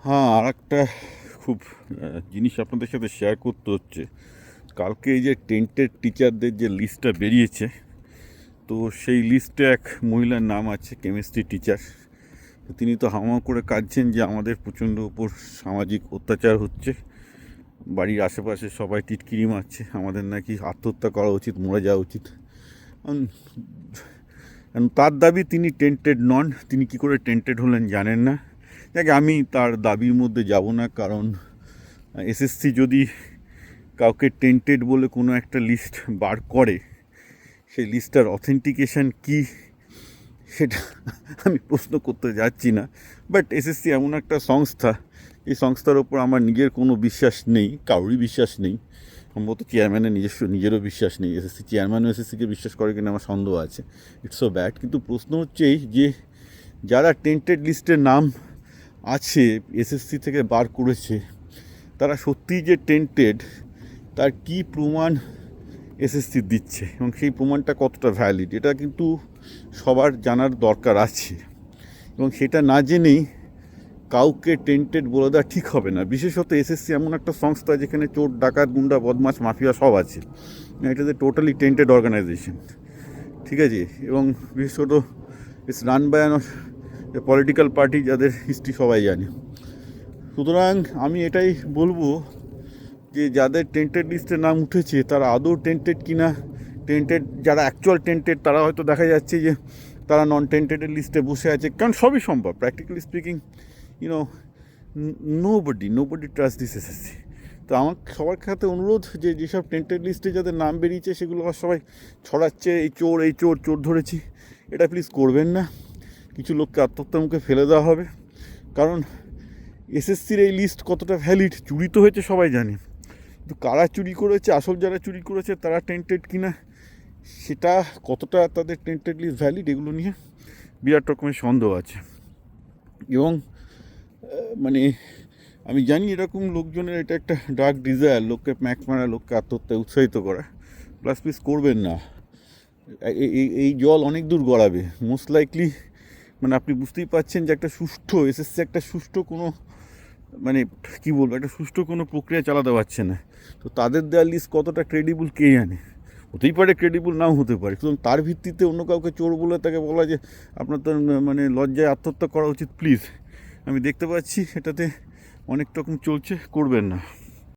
হ্যাঁ, আর একটা খুব জিনিস আপনাদের সাথে শেয়ার করতে হচ্ছে। কালকে এই যে টেন্টেড টিচারদের যে লিস্টটা বেরিয়েছে, তো সেই লিস্টে এক মহিলার নাম আছে, কেমিস্ট্রি টিচার। তিনি তো হামা করে কাঁদছেন যে আমাদের প্রচণ্ড উপর সামাজিক অত্যাচার হচ্ছে, বাড়ির আশেপাশে সবাই টিটকিরি মারছে, আমাদের নাকি আত্মহত্যা করা উচিত, মরে যাওয়া উচিত। তার দাবি তিনি টেন্টেড নন, তিনি কি করে টেন্টেড হলেন জানেন না। যাকে আমি তার দাবির মধ্যে যাব না, কারণ এসএসসি যদি কাউকে টেন্টেড বলে কোনো একটা লিস্ট বার করে, সেই লিস্টটার অথেন্টিকেশান কি সেটা আমি প্রশ্ন করতে যাচ্ছি না। বাট এসএসসি এমন একটা সংস্থা, এই সংস্থার ওপর আমার নিজের কোনো বিশ্বাস নেই, কারোরই বিশ্বাস নেই। সম্ভবত চেয়ারম্যানের নিজেরও বিশ্বাস নেই। এসএসসি চেয়ারম্যানও এসএসসিকে বিশ্বাস করে কিনা আমার সন্দেহ আছে। It's so bad. কিন্তু প্রশ্ন হচ্ছে এই যে যারা টেন্টেড লিস্টের নাম আছে এসএসসি থেকে বার করেছে, তারা সত্যিই যে টেন্টেড তার কি প্রমাণ এসএসসি দিচ্ছে এবং সেই প্রমাণটা কতটা ভ্যালিড, এটা কিন্তু সবার জানার দরকার আছে। এবং সেটা না জেনেই কাউকে টেন্টেড বলে দেওয়া ঠিক হবে না। বিশেষত এসএসসি এমন একটা সংস্থা যেখানে চোর, ডাকাত, গুন্ডা, বদমাশ, মাফিয়া সব আছে। এটাতে টোটালি টেন্টেড অর্গানাইজেশন, ঠিক আছে। এবং বিশেষত it's run by political party, যাদের হিস্ট্রি সবাই জানে। সুতরাং আমি এটাই বলবো যে যাদের টেন্টেড লিস্টে নাম উঠেছে তারা আদৌ টেন্টেড কিনা, টেন্টেড যারা অ্যাকচুয়াল টেন্টেড তারা হয়তো দেখা যাচ্ছে যে তারা নন টেন্টেডের লিস্টে বসে আছে। কারণ সবই সম্ভব, practically speaking, you know, nobody trust this SSC. তো আমার সবার সাথে অনুরোধ যে যেসব টেন্টেড লিস্টে যাদের নাম বেরিয়েছে সেগুলো সবাই ছড়াচ্ছে, এই চোর ধরেছি, এটা প্লিজ করবেন না। কিছু লোককে আত্মহত্যার মুখে ফেলে দেওয়া হবে। কারণ এসএসসির এই লিস্ট কতটা ভ্যালিড, চুরি তো হয়েছে সবাই জানে, কিন্তু কারা চুরি করেছে, আসল যারা চুরি করেছে তারা টেন্টেড কিনা, সেটা কতটা তাদের টেন্টেড লিস্ট ভ্যালিড, এগুলো নিয়ে বিরাট রকমের সন্দেহ আছে। এবং মানে আমি জানি এরকম লোকজনের এটা একটা ডার্ক ডিজায়ার, লোককে প্যাঁক মারা, লোককে আত্মহত্যায় উৎসাহিত করা। প্লাস প্লিজ করবেন না। এই জল অনেক দূর গড়াবে মোস্ট লাইকলি। মানে আপনি বুঝতেই পারছেন যে একটা সুষ্ঠু এসএসসি একটা সুষ্ঠু কোনো, মানে কী বলবো, একটা সুষ্ঠু কোনো প্রক্রিয়া চালাতে পারছে না। তো তাদের দেওয়ার লিস্ট কতটা ক্রেডিবল কে জানে। হতেই পারে ক্রেডিবল নাও হতে পারে, সুতরাং তার ভিত্তিতে অন্য কাউকে চোর বলে তাকে বলা যে আপনার তো মানে লজ্জায় আত্মহত্যা করা উচিত, প্লিজ। আমি দেখতে পাচ্ছি এটাতে অনেক রকম চলছে, করবেন না।